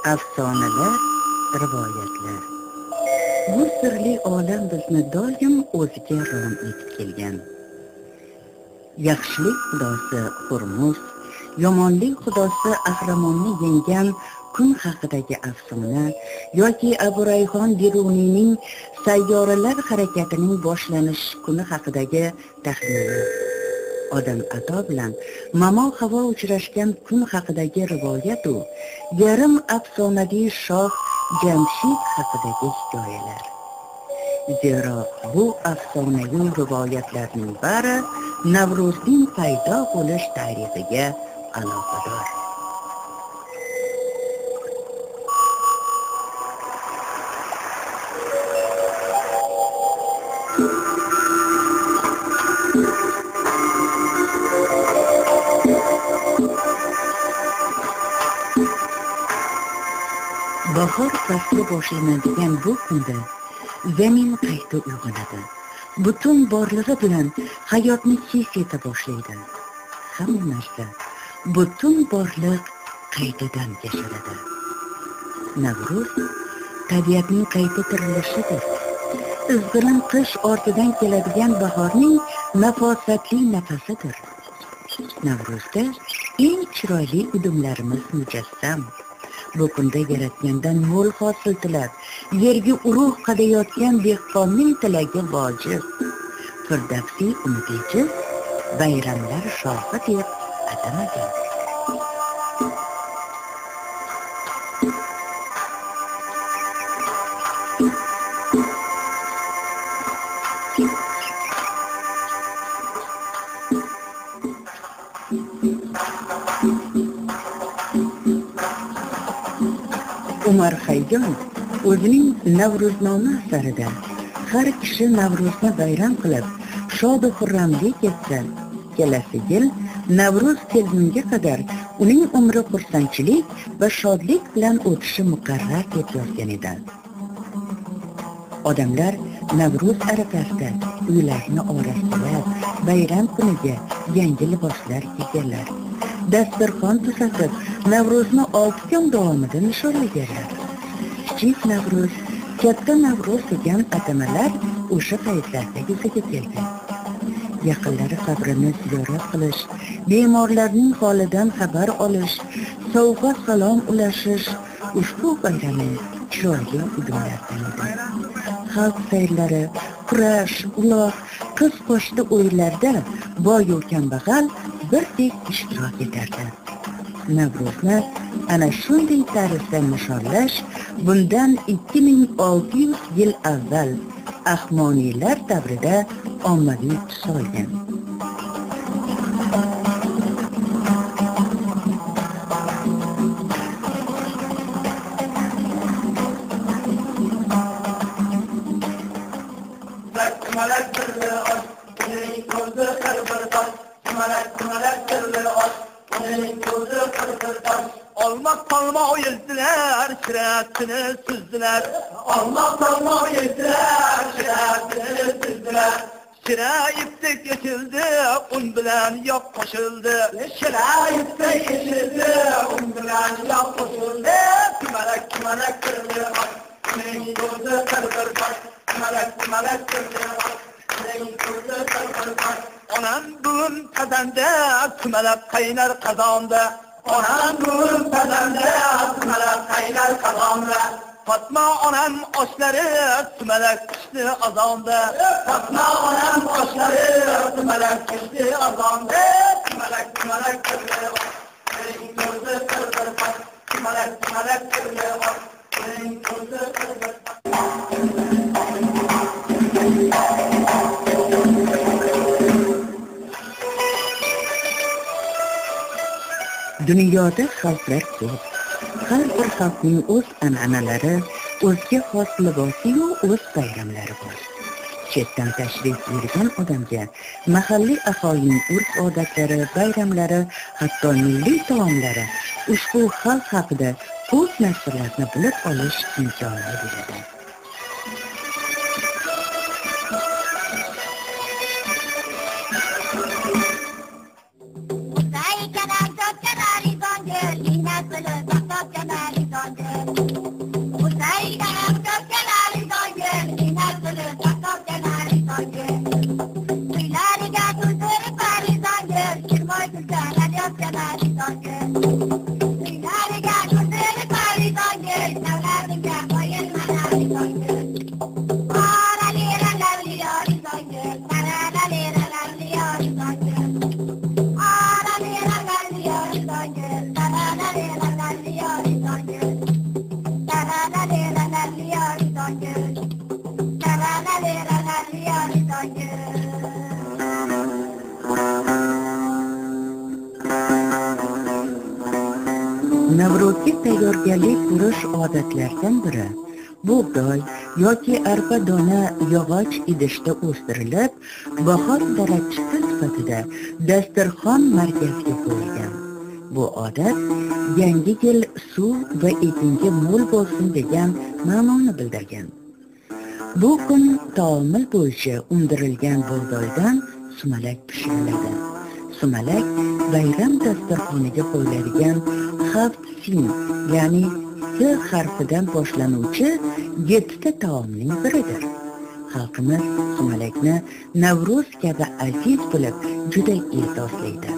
Afsonalar, rivoyatlar. Bu sirli olam bizni doim o'ziga rom etib kelgan. Yaxshilik xudosi Hurmuz, yomonlik xudosi Ahramonni yengan kun haqidagi afsona yoki Abu Rayhon Biruniyning sayyoralar harakatining boshlanish kuni haqidagi taxmini. Odam ato bilan Mamo Havo uchrashgan kun haqidagi rivoyat u yarim afsonaviy shoh Jamshid haqidagi hikoyalar. Zero bu afsonaviy rivoyatlarning bari Navruzning paydo bo'lish tarixiga aloqador. Bahor fasli boshlanadigan bu kunda zamin qayta uyg'onadi. Butun borlig'i bilan hayotni his eta boshlaydi. Hamma narsa, butun borliq qaytadan yasharadi. Navruz tabiatning qayta tirilishidir. Izg'irin qish ortidan keladigan bahorning nafosatli nafasidir. Navruzda eng chiroyli udumlarimiz mujassam. Bu kunda yaratgandan mo'l hosil tilab, yerga urug' qadayotgan dehqonning tilagi vojib. Firdavsiy uni bejiz, bayramlar shohi deb atamagan. Umar Xayyom o'zining Navruznoma asarida har kishi Navruzni bayram qilib, shod va xurramlik etsa, kelasi yil Navruz kelgunga qadar uning umri xursandchilik va shodlik bilan o'tishi muqarrar deb yozgan edi. Odamlar Navruz arafasida uylarni orastilab, bayram kuniga yangi liboslar kiyganlar. Dasturxon tuzatib, Navruzni 6 kun davomida nishonlaganlar. Kichik Navruz, katta Navruz degan atamalar o'sha paytlarda yuzaga kelgan. Yaqinlari qabrini ziyorat qilish, bemorlarning holidan xabar olish, sovg'a salom ulashish ushbu bayramning chiroyli udumlaridan edi. Xalq sayrlari, kurash, uloq, qiz qo'shdi o'yinlarda boy-u kambag'al birdek ishtirok etardi. Navruzni ana shunday tarzda nishonlash bundan 2600 yil avval Ahmoniylar davrida ommaviy tus olgan. Olmak salma yezdiler, şiratını süzdüler. Olmak salma yezdiler, şiratını süzdüler. Şira iptek geçildi, un bilen yok koşuldu. Şira iptek geçildi, un bilen yok koşuldu. Kümelek kümelek kırıldı, kimin gözü kırılır bak. Kümelek kırıldı bak, kimin gözü kırılır bak. Onan bugün kazandı, kümelek kaynar kazandı. Onam bugün kazandı, kümelek kaynar kazandı. Fatma onam oşları, kümelek kıştı azandı. Fatma onam oşları, kümelek kıştı azandı. Kümelek kırdı bak, kimin gözü kırılır bak. Kümelek kırdı bak, kimin gözü kırılır bak. Dunyoda xalqlar ko'p. Har bir xalqning o'z an'analari, o'ziga xos libosi va o'z bayramlari bor. Chetdan tashrif buyurgan odamga mahalliy aholining urf-odatlari, bayramlari, hatto milliy taomlari ushbu xalq haqida ko'p narsalarni bilib olish imkonini beradi. Navruzga tayyorgarlik ko'rish odatlaridan biri bug'doy yoki arpa dona yog'och idishda o'stirilib, bahor darakchisi sifatida dasturxon markaziga qo'yilgan. Bu odat yangi yil suv va ekinga mo'l bo'lsin degan ma'noni bildirgan. Bu kun taomil bo'yicha undirilgan bug'doydan sumalak pishiriladi. Sumalak bayram dasturxoniga qo'yiladigan haft sin, ya'ni S harfidan boshlanuvchi 7 ta taomning biridir. Xalqimiz sumalakni Navruz kabi aziz bilib juda e'zozlaydi.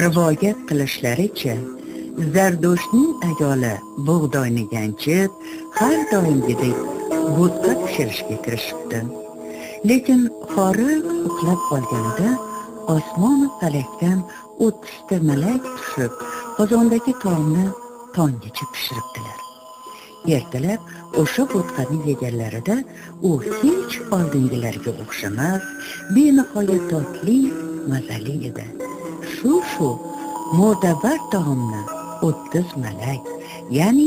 Rivoyat qilishlaricha, Zardoshning ayoli bug'doyni yanchib, har doimgidek bo'tqa pishirishga kirishibdi. Lekin qori uxlab qolganida osmon falakdan 30 ta malak tushib, qozondagi taomni tonggacha pishiribdilar. Ertalab o'sha bo'tqani yeganlarida u hech oldingilarga o'xshamas, benihoya totli, mazali edi. Shu mo'tabar taomni 30 malak, ya'ni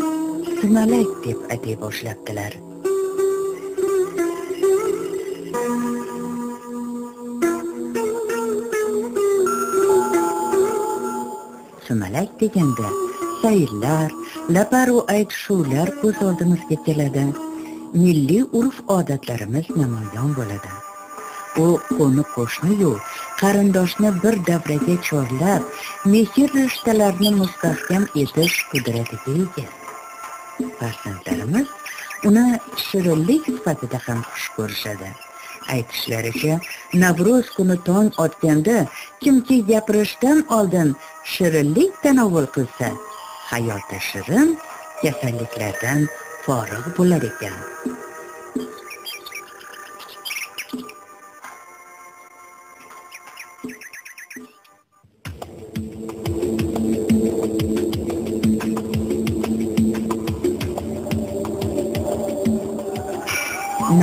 sumalak deb atay boshlabdilar. Sumalak deganda sayrlar, laparu aytishuvlar ko'z oldimizga keladi. Milliy urf-odatlarimiz namoyon bo'ladi. U qo'ni-qo'shni-yu qarindoshni bir davraga chorlab, mehr rishtalarini mustahkam etish qudratiga ega. Farzandlarimiz uni shirinlik sifatida ham xush ko'rishadi. Aytishlaricha, Navruz kuni tong otganda kimki gapirishdan oldin shirinlik tanovul qilsa, hayoti shirin, kasalliklardan forig' bo'lar ekan.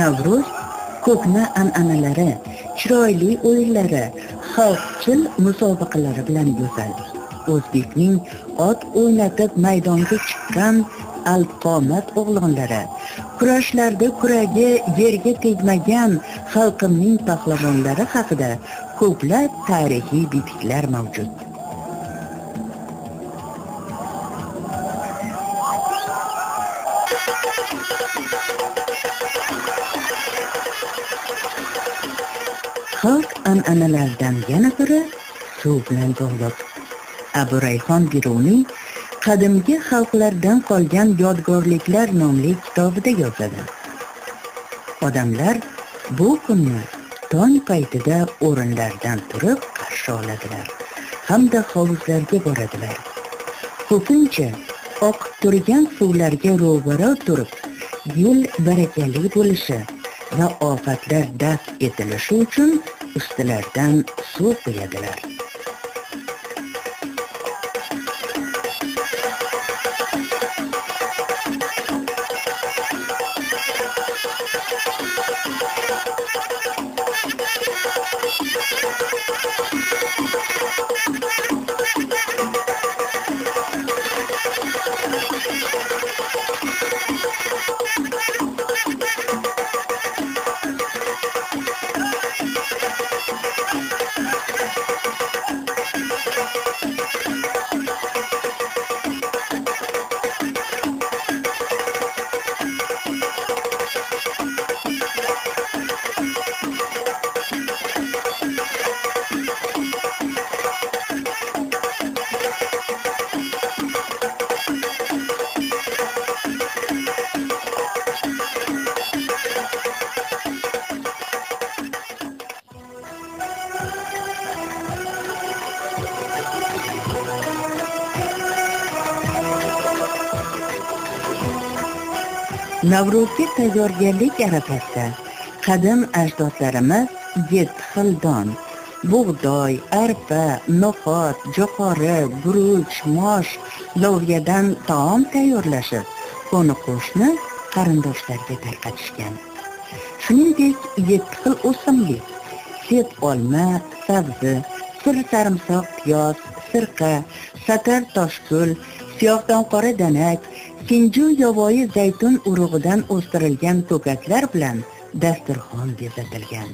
Navruz ko'hna an'analari, chiroyli o'yinlari, xalqchil musobaqalari bilan go'zal. O'zbekning ot o'ynatib maydonga chiqqan alqomat o'g'lonlari, kurashlarda kuragi yerga tegmagan xalqimning pahlavonlari haqida ko'plab tarixiy bitiklar mavjud. Xalq an'analaridan yana biri suv bilan bog'liq. Abu Rayhon Biruniy qadimgi xalqlardan qolgan yodgorliklar nomli kitobida yozadi. Odamlar bu kunni tong paytida o'rinlardan turib qarshi oladilar hamda hovuzlarga boradilar. Ko'pincha oqib turgan suvlarga ro'baro turib, yil barakali bo'lishi va ofatlar daf etilishi uchun ustilardan suv quyadilar. Navruzga tayyorgarlik arafasida qadim ajdodlarimiz 7 xil don, bug'doy, arpa, no'xat, jo'xori, guruch, mosh, loviyadan taom tayyorlashib, qo'ni-qo'shni qarindoshlarga tarqatishgan. Shuningdek, 7 xil o'simlik, set olma, sabzi, sir sarimsoq, piyoz, sirqa, sakar toshgul, siyohdan qora danak, sinju yovvoyi zaytun urug'idan o'stirilgan to'kaklar bilan dasturxon bezatilgan.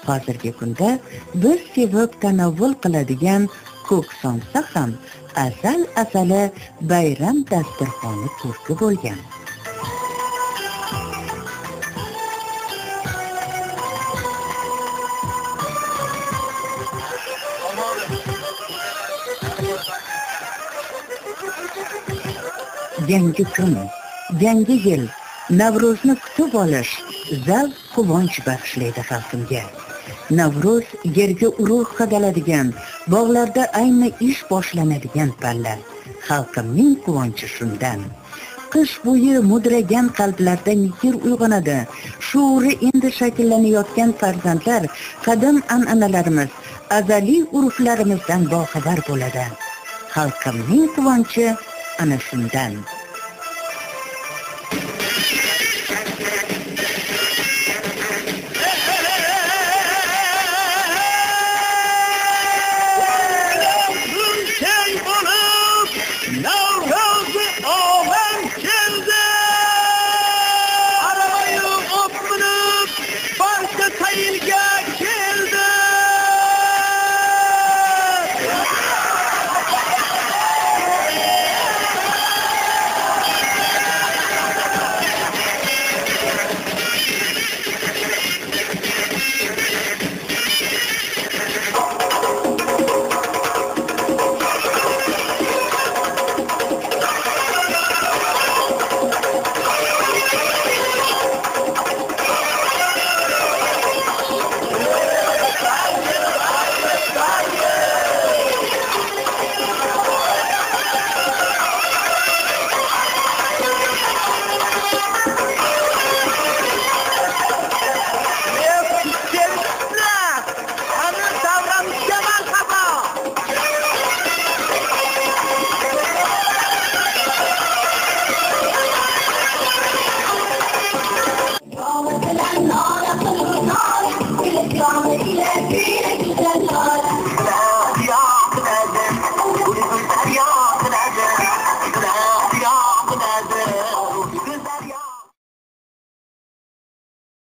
Hozirgi kunda biz sevib tanovvul qiladigan ko'ksonsa ham asal-asali bayram dasturxoni ko'rki bo'lgan. Yangi kun, yangi yil, Navro'zni kutib olish zavq quvonch bag'ishlaydi xalqimga. Navruz yerga urug' qadaladigan, bog'larda ayni ish boshlanadigan palla. Xalqimning quvonchi shundan. Qish bo'yi mudragan qalblarda mehr uyg'onadi. Shuuri endi shakllanayotgan farzandlar qadim an'analarimiz, azaliy urflarimizdan boxabar bo'ladi. Xalqimning quvonchi ana shundan.